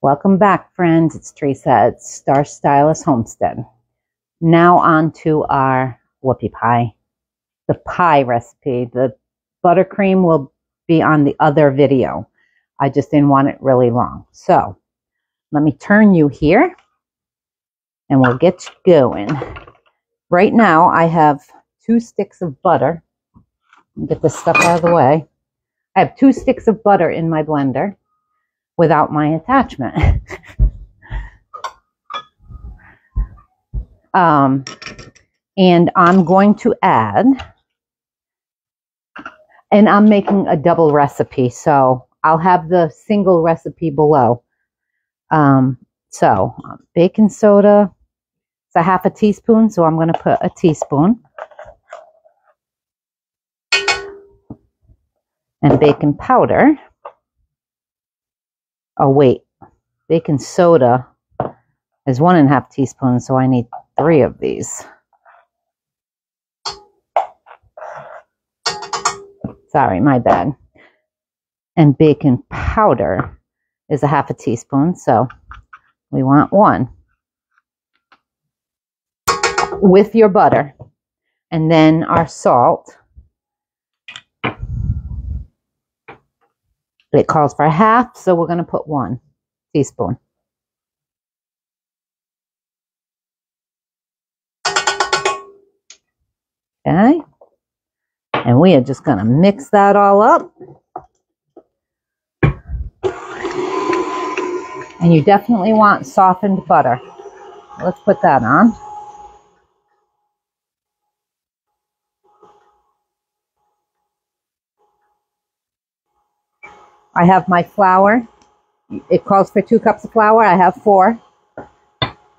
Welcome back, friends. It's Teresa at Star Stylist Homestead. Now on to our whoopie pie, the pie recipe. The buttercream will be on the other video. I just didn't want it really long. So let me turn you here and we'll get you going. Right now I have 2 sticks of butter. Get this stuff out of the way. I have 2 sticks of butter in my blender without my attachment. And I'm going to add, and I'm making a double recipe, so I'll have the single recipe below. Baking soda, it's a half a teaspoon, so I'm going to put a teaspoon. And baking powder. Oh wait, baking soda is 1.5 teaspoons, so I need 3 of these. Sorry, my bad. And baking powder is a half a teaspoon, so we want 1. With your butter. And then our salt. It calls for 1/2, so we're going to put 1 teaspoon. Okay. And we are just going to mix that all up. And you definitely want softened butter. Let's put that on. I have my flour. It calls for 2 cups of flour. I have 4.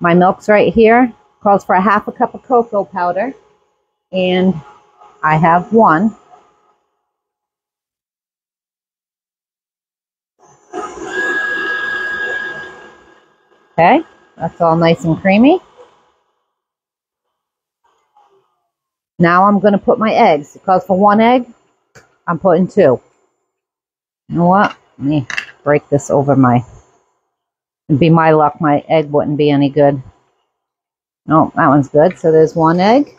My milk's right here. Calls for 1/2 cup of cocoa powder. And I have 1. Okay, that's all nice and creamy. Now I'm going to put my eggs. It calls for 1 egg. I'm putting 2. You know what? Let me break this over my... It'd be my luck, my egg wouldn't be any good. No, that one's good. So there's 1 egg.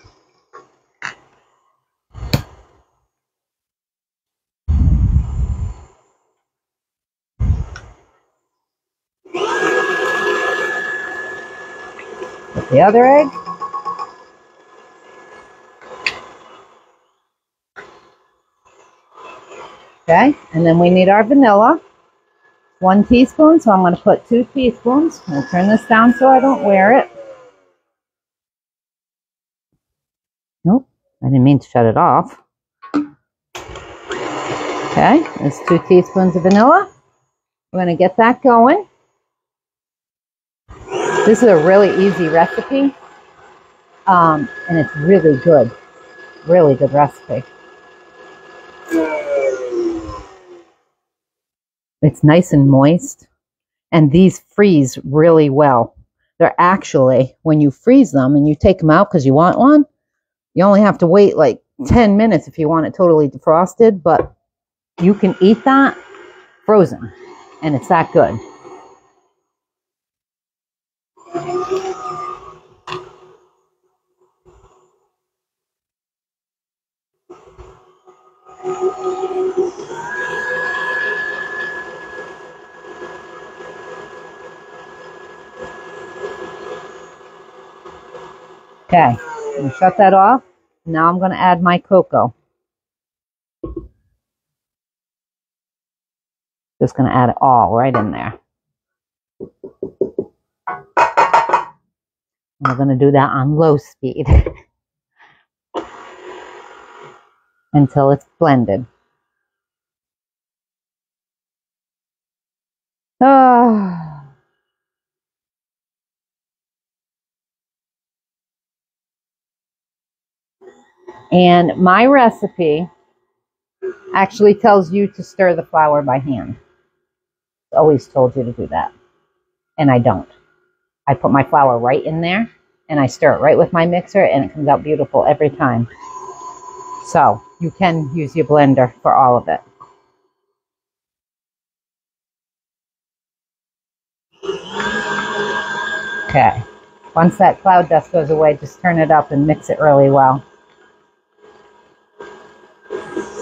Put the other egg. Okay, and then we need our vanilla. 1 teaspoon, so I'm going to put 2 teaspoons. I'll turn this down so I don't wear it. Nope, I didn't mean to shut it off. Okay, there's 2 teaspoons of vanilla. We're going to get that going. This is a really easy recipe, and it's really good. Really good recipe. It's nice and moist, and these freeze really well. They're actually, when you freeze them and you take them out because you want one, you only have to wait like 10 minutes if you want it totally defrosted, but you can eat that frozen, and it's that good. Okay, I'm going to shut that off. Now I'm going to add my cocoa. Just going to add it all right in there. And we're going to do that on low speed until it's blended. Oh. And my recipe actually tells you to stir the flour by hand. It's always told you to do that. And I don't. I put my flour right in there and I stir it right with my mixer, and it comes out beautiful every time. So you can use your blender for all of it. Okay. Once that cloud dust goes away, just turn it up and mix it really well.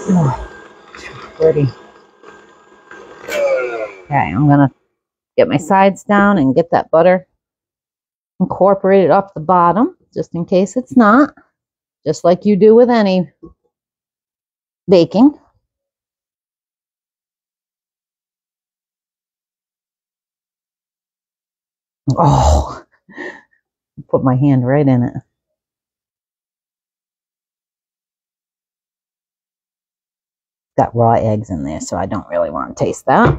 Oh, pretty. Okay, I'm going to get my sides down and get that butter incorporated up the bottom, just in case it's not, just like you do with any baking. Oh, put my hand right in it. Got raw eggs in there, so I don't really want to taste that.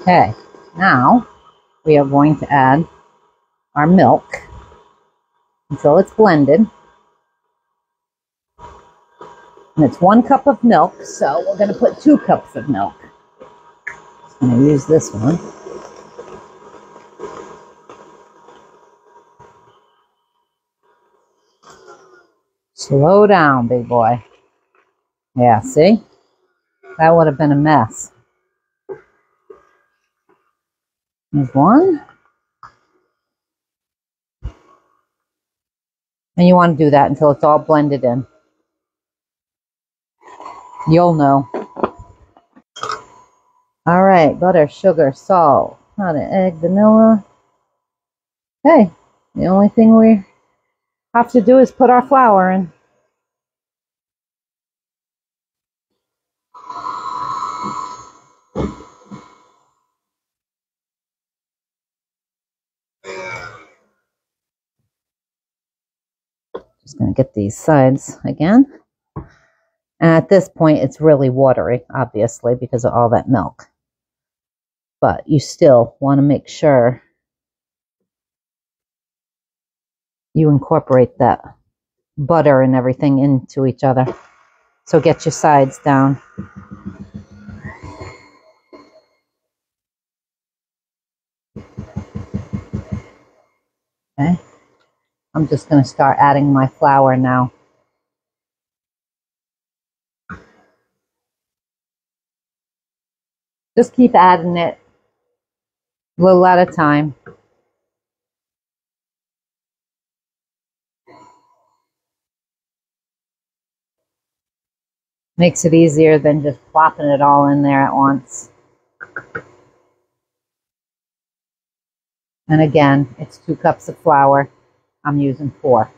Okay, now we are going to add our milk until it's blended. And it's 1 cup of milk, so we're going to put 2 cups of milk. I'm going to use this one. Slow down, big boy. Yeah, see? That would have been a mess. There's 1. And you want to do that until it's all blended in. You'll know. All right, butter, sugar, salt, powdered egg, vanilla. Okay, the only thing we have to do is put our flour in. Just going to get these sides again. And at this point, it's really watery, obviously, because of all that milk. But you still want to make sure you incorporate that butter and everything into each other. So get your sides down. Okay. I'm just going to start adding my flour now. Just keep adding it a little at a time. Makes it easier than just plopping it all in there at once. And again, it's 2 cups of flour. I'm using 4.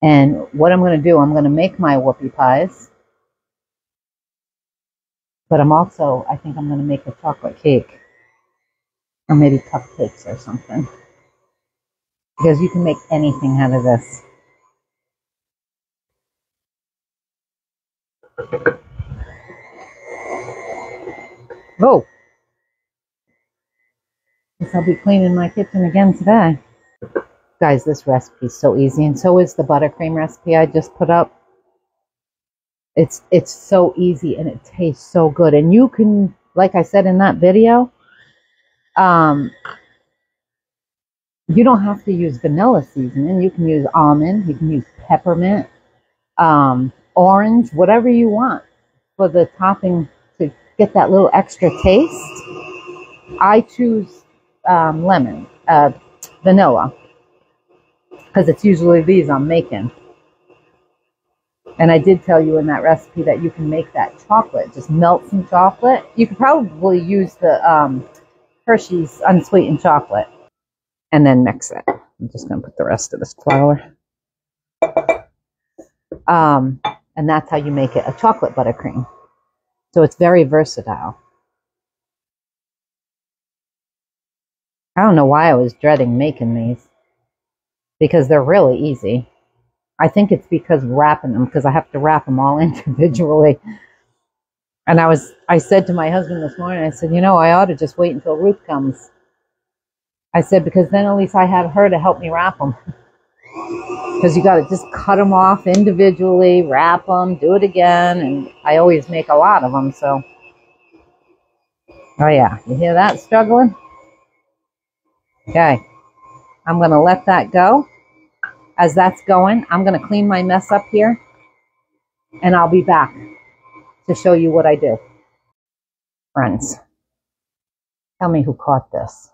And what I'm going to do, I'm going to make my whoopie pies. But I think I'm going to make a chocolate cake. Or maybe cupcakes or something. Because you can make anything out of this. Oh! Guess I'll be cleaning my kitchen again today. Guys, this recipe is so easy, and so is the buttercream recipe I just put up. It's so easy, and it tastes so good. And you can, like I said in that video, you don't have to use vanilla seasoning. You can use almond, you can use peppermint, orange, whatever you want for the topping to get that little extra taste. I choose vanilla, because it's usually these I'm making. And I did tell you in that recipe that you can make that chocolate. Just melt some chocolate. You could probably use the Hershey's unsweetened chocolate. And then mix it. I'm just going to put the rest of this flour. And that's how you make it a chocolate buttercream. So it's very versatile. I don't know why I was dreading making these. Because they're really easy. I think it's because wrapping them, because I have to wrap them all individually. And I said to my husband this morning, I said, you know, I ought to just wait until Ruth comes. I said, because then at least I have her to help me wrap them. Because you got to just cut them off individually, wrap them, do it again. And I always make a lot of them, so. Oh yeah, you hear that struggling? Okay, I'm going to let that go. As that's going, I'm going to clean my mess up here, and I'll be back to show you what I do. Friends, tell me who caught this.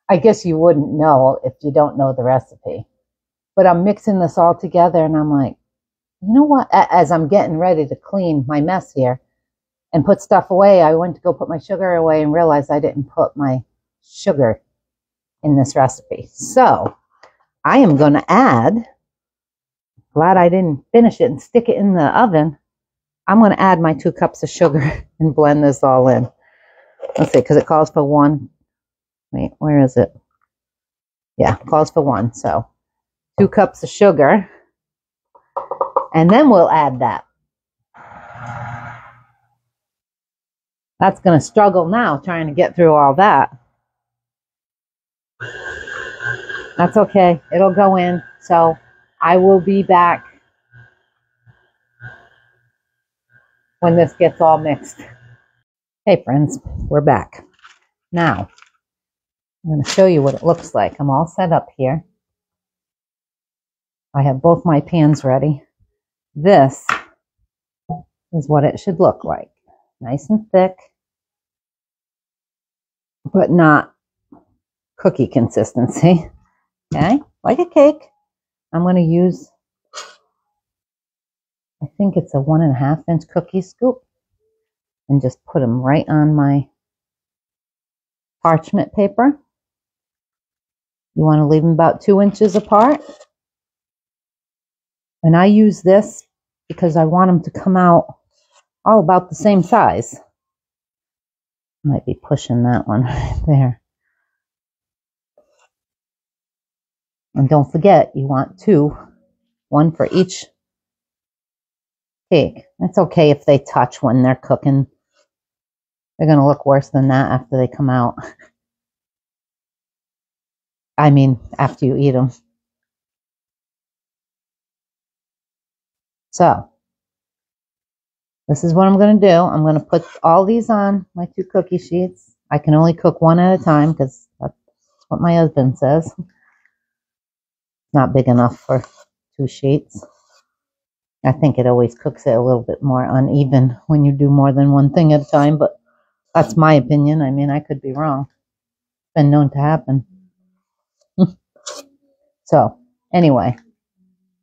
I guess you wouldn't know if you don't know the recipe. But I'm mixing this all together, and I'm like, you know what? As I'm getting ready to clean my mess here and put stuff away, I went to go put my sugar away and realized I didn't put my sugar in this recipe. So I am going to add, glad I didn't finish it and stick it in the oven. I'm going to add my 2 cups of sugar and blend this all in. Let's see, because it calls for 1. Wait, where is it? Yeah, it calls for 1. So 2 cups of sugar. And then we'll add that. That's going to struggle now trying to get through all that. That's okay. It'll go in. So I will be back when this gets all mixed. Hey friends, we're back. Now, I'm going to show you what it looks like. I'm all set up here. I have both my pans ready. This is what it should look like. Nice and thick, but not cookie consistency. Okay, like a cake. I'm going to use, I think it's a 1.5 inch cookie scoop, and just put them right on my parchment paper. You want to leave them about 2 inches apart. And I use this because I want them to come out all about the same size. Might be pushing that one right there. And don't forget, you want 2, 1 for each cake. It's okay if they touch when they're cooking. They're going to look worse than that after they come out. I mean, after you eat them. So, this is what I'm going to do. I'm going to put all these on my 2 cookie sheets. I can only cook 1 at a time because that's what my husband says. It's not big enough for 2 sheets. I think it always cooks it a little bit more uneven when you do more than one thing at a time, but that's my opinion. I mean, I could be wrong. It's been known to happen. So, anyway,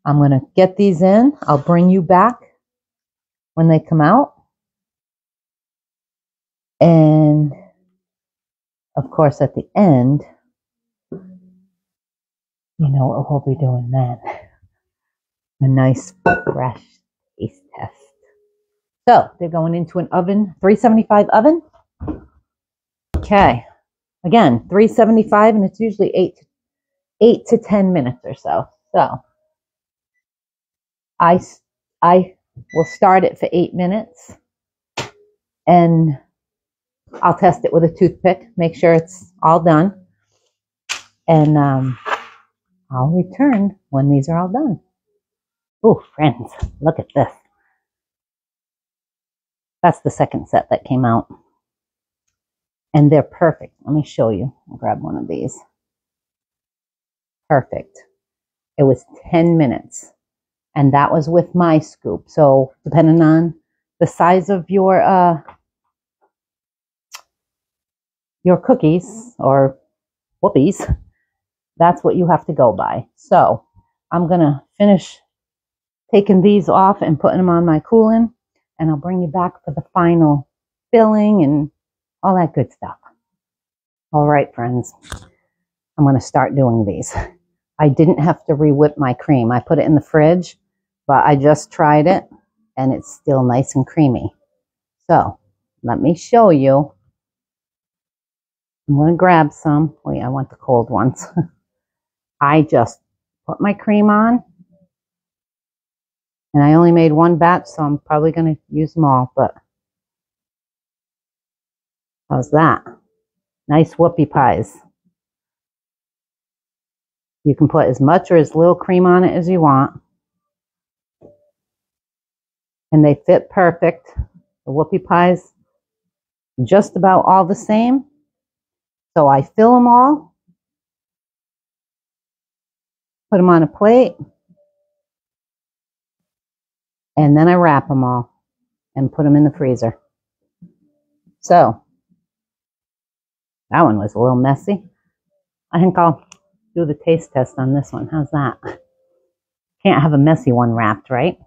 I'm going to get these in. I'll bring you back when they come out. And, of course, at the end, you know what we'll be doing then. A nice, fresh taste test. So, they're going into an oven, 375 oven. Okay. Again, 375, and it's usually 8 to 10 minutes or so. So, I will start it for 8 minutes, and I'll test it with a toothpick, make sure it's all done, and I'll return when these are all done. Oh, friends, look at this. That's the second set that came out, and they're perfect. Let me show you. I'll grab one of these. Perfect. It was 10 minutes, and that was with my scoop. So depending on the size of your cookies or whoopies, that's what you have to go by. So I'm going to finish taking these off and putting them on my cooling, and I'll bring you back for the final filling and all that good stuff. All right, friends, I'm going to start doing these. I didn't have to re-whip my cream. I put it in the fridge, but I just tried it, and it's still nice and creamy. So let me show you. I'm going to grab some. Wait, I want the cold ones. I just put my cream on, and I only made 1 batch, so I'm probably going to use them all, but how's that? Nice whoopie pies. You can put as much or as little cream on it as you want. And they fit perfect. The The whoopie pies, just about all the same. So I fill them all, put them on a plate, and then I wrap them all and put them in the freezer. So that one was a little messy. I think I'll do the taste test on this one. How's that? Can't have a messy one wrapped, right?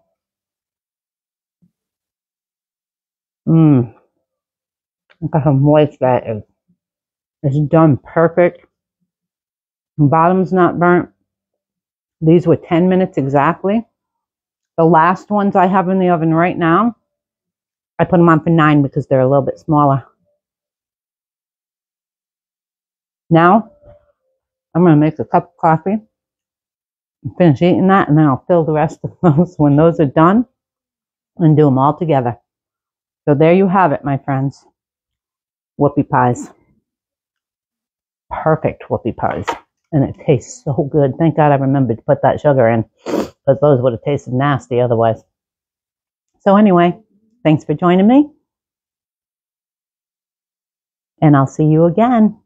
Look at how moist that is. It's done perfect. The bottom's not burnt. These were 10 minutes exactly. The last ones I have in the oven right now, I put them on for 9 because they're a little bit smaller. Now, I'm going to make a cup of coffee and finish eating that, and then I'll fill the rest of those when those are done and do them all together. So there you have it, my friends. Whoopie pies. Perfect whoopie pies. And it tastes so good. Thank God I remembered to put that sugar in, because those would have tasted nasty otherwise. So anyway, thanks for joining me. And I'll see you again.